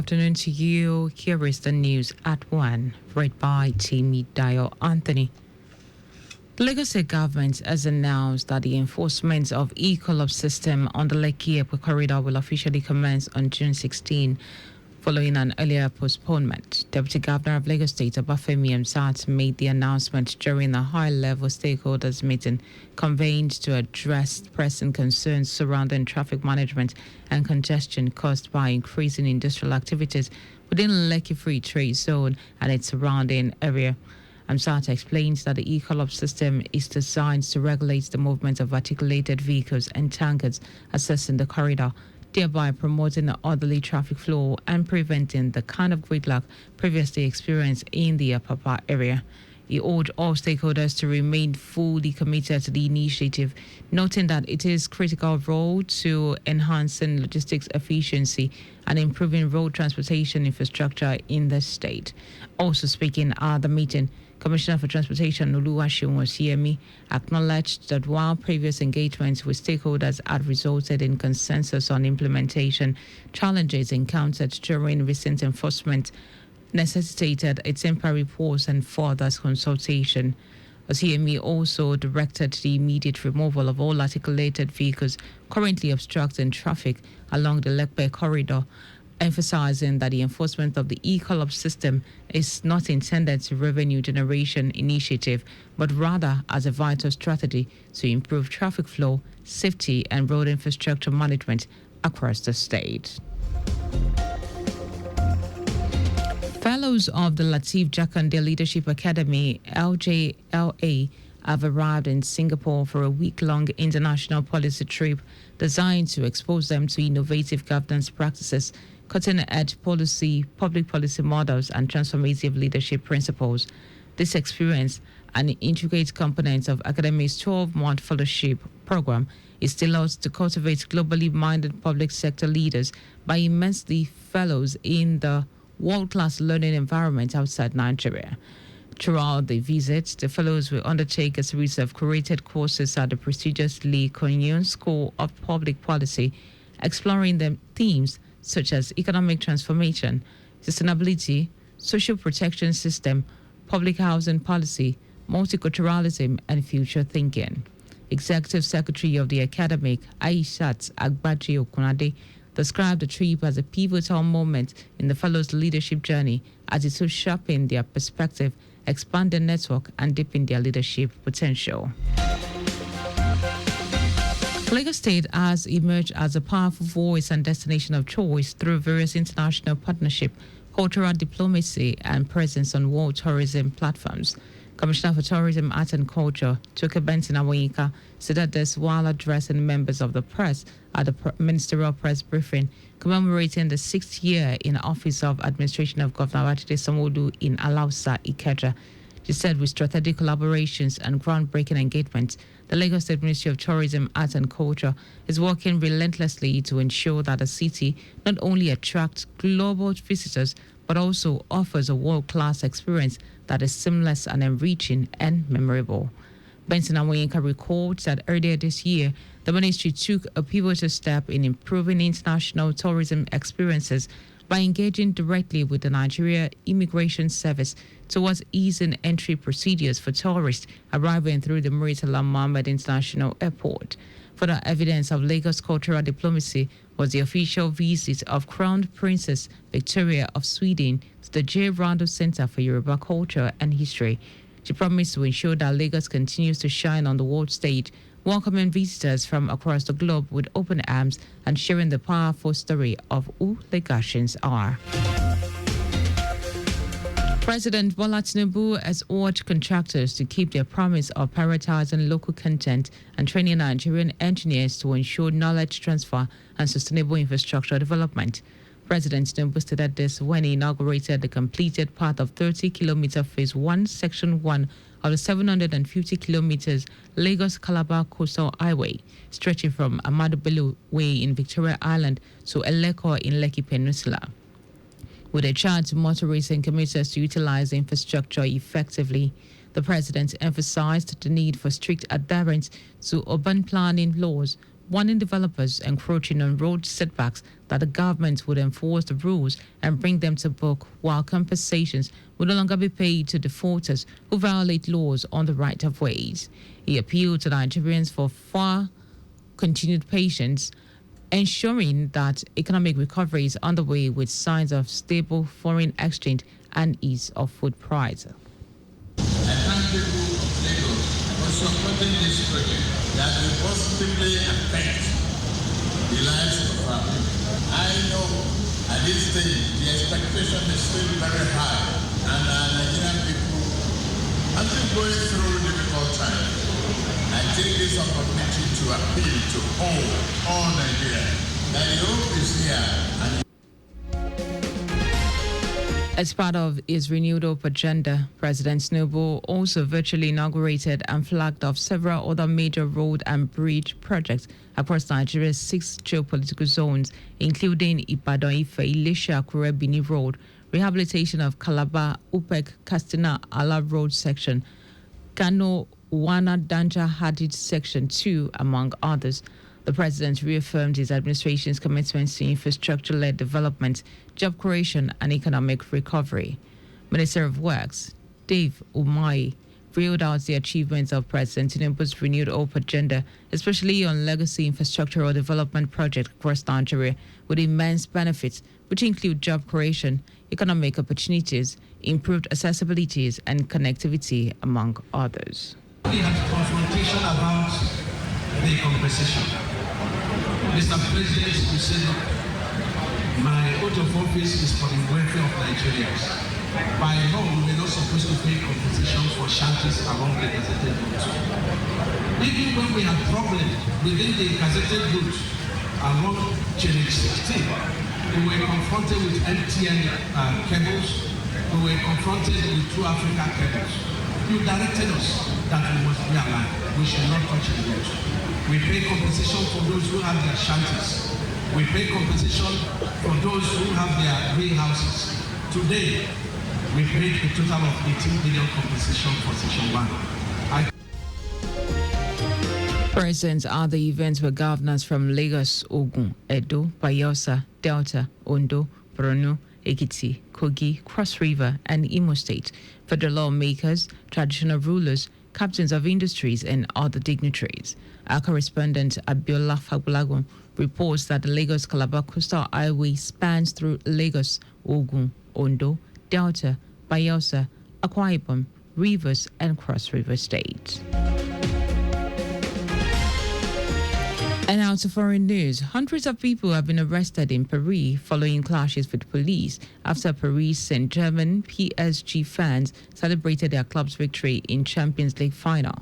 Afternoon to you. Here is the news at 1, read by Timmy Dayo Anthony. The Lagos State government has announced that the enforcement of e-collab system on the Lekki-Ekpe corridor will officially commence on June 16, following an earlier postponement. Deputy Governor of Lagos State, Obafemi Hamzat, made the announcement during a high-level stakeholders meeting convened to address pressing concerns surrounding traffic management and congestion caused by increasing industrial activities within Lekki Free Trade Zone and its surrounding area. Hamzat explains that the e-collab system is designed to regulate the movement of articulated vehicles and tankers accessing the corridor, thereby promoting an orderly traffic flow and preventing the kind of gridlock previously experienced in the Apapa area. He urged all stakeholders to remain fully committed to the initiative, noting that it is a critical role to enhancing logistics efficiency and improving road transportation infrastructure in the state. Also speaking at the meeting, Commissioner for Transportation Oluwaseun Osiemi acknowledged that while previous engagements with stakeholders had resulted in consensus on implementation, challenges encountered during recent enforcement necessitated a temporary pause and further consultation. Osiemi also directed the immediate removal of all articulated vehicles currently obstructing traffic along the Lekpe corridor, emphasizing that the enforcement of the e-collab system is not intended as a revenue generation initiative, but rather as a vital strategy to improve traffic flow, safety, and road infrastructure management across the state. Fellows of the Lateef Jakande Leadership Academy, LJLA, have arrived in Singapore for a week-long international policy trip designed to expose them to innovative governance practices, cutting-edge policy, public policy models, and transformative leadership principles. This experience, an intricate component of Academy's 12-month fellowship program, is tailored to cultivate globally minded public sector leaders by immensely fellows in the world-class learning environment outside Nigeria. Throughout the visit, the fellows will undertake a series of curated courses at the prestigious Lee Kuan Yew School of Public Policy, exploring the themes such as economic transformation, sustainability, social protection system, public housing policy, multiculturalism, and future thinking. Executive Secretary of the Academic, Aishat Agbaji Okunade, described the trip as a pivotal moment in the fellows' leadership journey as it will sharpen their perspective, expand their network, and deepen their leadership potential. Lagos State has emerged as a powerful voice and destination of choice through various international partnership, cultural diplomacy, and presence on world tourism platforms. Commissioner for Tourism, Art and Culture, Toke Benson Awonyika, said this while addressing members of the press at the ministerial press briefing commemorating the 6th year in office of administration of Governor Babajide Sanwo-Olu in Alausa, Ikeja. She said with strategic collaborations and groundbreaking engagements, the Lagos State Ministry of Tourism, Arts and Culture is working relentlessly to ensure that the city not only attracts global visitors, but also offers a world-class experience that is seamless and enriching and memorable. Benson Awonyika records that earlier this year, the ministry took a pivotal step in improving international tourism experiences by engaging directly with the Nigeria Immigration Service towards easing entry procedures for tourists arriving through the Murtala Mohammed International Airport. Further evidence of Lagos cultural diplomacy was the official visit of Crown Princess Victoria of Sweden to the J. Randall Center for Yoruba Culture and History. She promised to ensure that Lagos continues to shine on the world stage, welcoming visitors from across the globe with open arms and sharing the powerful story of who Lagosians are. President Bola Tinubu has urged contractors to keep their promise of prioritizing local content and training Nigerian engineers to ensure knowledge transfer and sustainable infrastructure development. President Tinubu stated this when he inaugurated the completed part of 30-kilometer Phase 1, Section 1 of the 750 kilometers Lagos-Calabar Coastal Highway, stretching from Ahmadu Bello Way in Victoria Island to Eleko in Lekki Peninsula. With a charge to motorists and commuters to utilize the infrastructure effectively, the president emphasized the need for strict adherence to urban planning laws, warning developers encroaching on road setbacks that the government would enforce the rules and bring them to book, while compensations will no longer be paid to defaulters who violate laws on the right-of-ways. He appealed to Nigerians for far continued patience, ensuring that economic recovery is underway with signs of stable foreign exchange and ease of food prices. I thank people of Lagos for supporting this project that will positively affect the lives of our people. I know at this stage the expectation is still very high, and our Nigerian people are still going through difficult times. I take this opportunity to appeal to all Nigerians that the hope is here. And as part of his renewed hope agenda, President Tinubu also virtually inaugurated and flagged off several other major road and bridge projects across Nigeria's 6 geopolitical zones, including Ibadan-Ife, Ilesha-Akure Bini Road, rehabilitation of Calabar, Upek, Kastina, Ala Road section, Kano, Wana Danja Hadid Section 2, among others. The president reaffirmed his administration's commitments to infrastructure-led development, job creation, and economic recovery. Minister of Works, Dave Umahi, reeled out the achievements of President Tinubu's renewed hope agenda, especially on legacy infrastructural development projects across Nigeria, with immense benefits, which include job creation, economic opportunities, improved accessibilities, and connectivity, among others. We had confrontation about the compensation. Mr. President, you said, my oath of office is for the welfare of Nigerians. By law, we were not supposed to pay compensation for shanties along the gazetted route. Even when we had problems within the gazetted route along Channel 16, we were confronted with MTN cables, we were confronted with True Africa cables. You directed us that we must realign. We should not touch the road. We pay compensation for those who have their shanties. We pay compensation for those who have their greenhouses. Today, we paid a total of 18 billion compensation for Section 1. Present at the events were governors from Lagos, Ogun, Edo, Bayelsa, Delta, Ondo, Borno, Ekiti, Kogi, Cross River, and Imo State, federal lawmakers, traditional rulers, captains of industries, and other dignitaries. Our correspondent Abiola Fagbulagun reports that the Lagos-Calabar Coastal Highway spans through Lagos, Ogun, Ondo, Delta, Bayelsa, Akwa Ibom, Rivers, and Cross River States. And now to foreign news. Hundreds of people have been arrested in Paris following clashes with police after Paris Saint-Germain PSG fans celebrated their club's victory in Champions League final.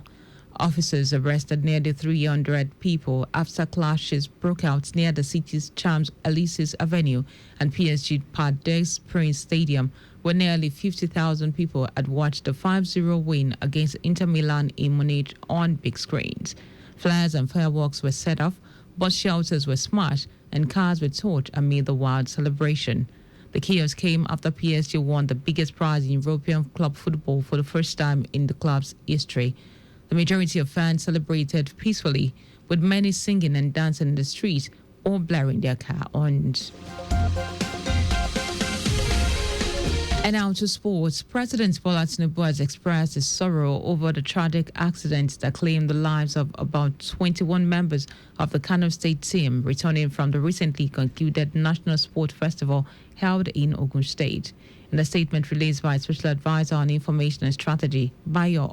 Officers arrested nearly 300 people after clashes broke out near the city's Champs-Élysées Avenue and PSG Parc des Princes Stadium, where nearly 50,000 people had watched the 5-0 win against Inter Milan in Munich on big screens. Flares and fireworks were set off, bus shelters were smashed, and cars were torched amid the wild celebration. The chaos came after PSG won the biggest prize in European club football for the first time in the club's history. The majority of fans celebrated peacefully, with many singing and dancing in the streets or blaring their car horns. And now to sports. President Bola Tinubu has expressed his sorrow over the tragic accident that claimed the lives of about 21 members of the Kano State team returning from the recently concluded National Sport Festival held in Ogun State. In a statement released by Special Advisor on Information and Strategy, Dayo,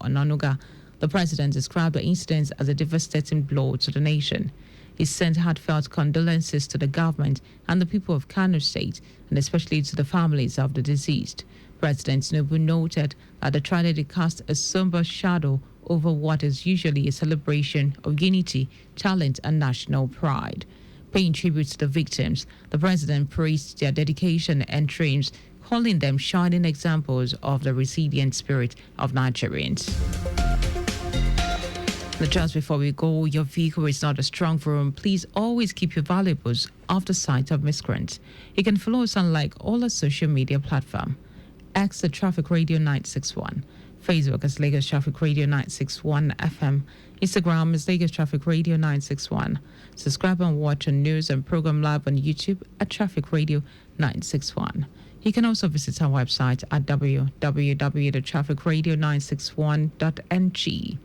the president described the incident as a devastating blow to the nation. He sent heartfelt condolences to the government and the people of Kano State, and especially to the families of the deceased. President Tinubu noted that the tragedy cast a somber shadow over what is usually a celebration of unity, talent, and national pride. Paying tribute to the victims, the president praised their dedication and dreams, calling them shining examples of the resilient spirit of Nigerians. But just before we go, your vehicle is not a strong room. Please always keep your valuables off the sight of miscreants. You can follow us on all our social media platforms. X the Traffic Radio 961, Facebook is Lagos Traffic Radio 961 FM. Instagram is Lagos Traffic Radio 961. Subscribe and watch our news and program live on YouTube at Traffic Radio 961. You can also visit our website at www.trafficradio961.ng.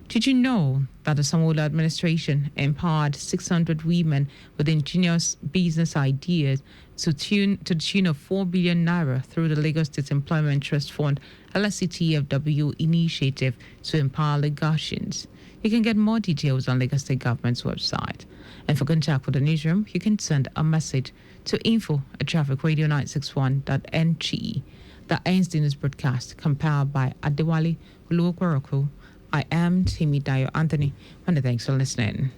Did you know that the Samola administration empowered 600 women with ingenious business ideas to the tune of 4 billion naira through the Lagos State Employment Trust Fund LSCTFW initiative to empower Lagosians? You can get more details on Lagos State Government's website. And for contact with the newsroom, you can send a message to info@trafficradio961.ng. That ends the news broadcast, compiled by Adewale Uluokwaroko. I am Dayo Anthony, and thanks for listening.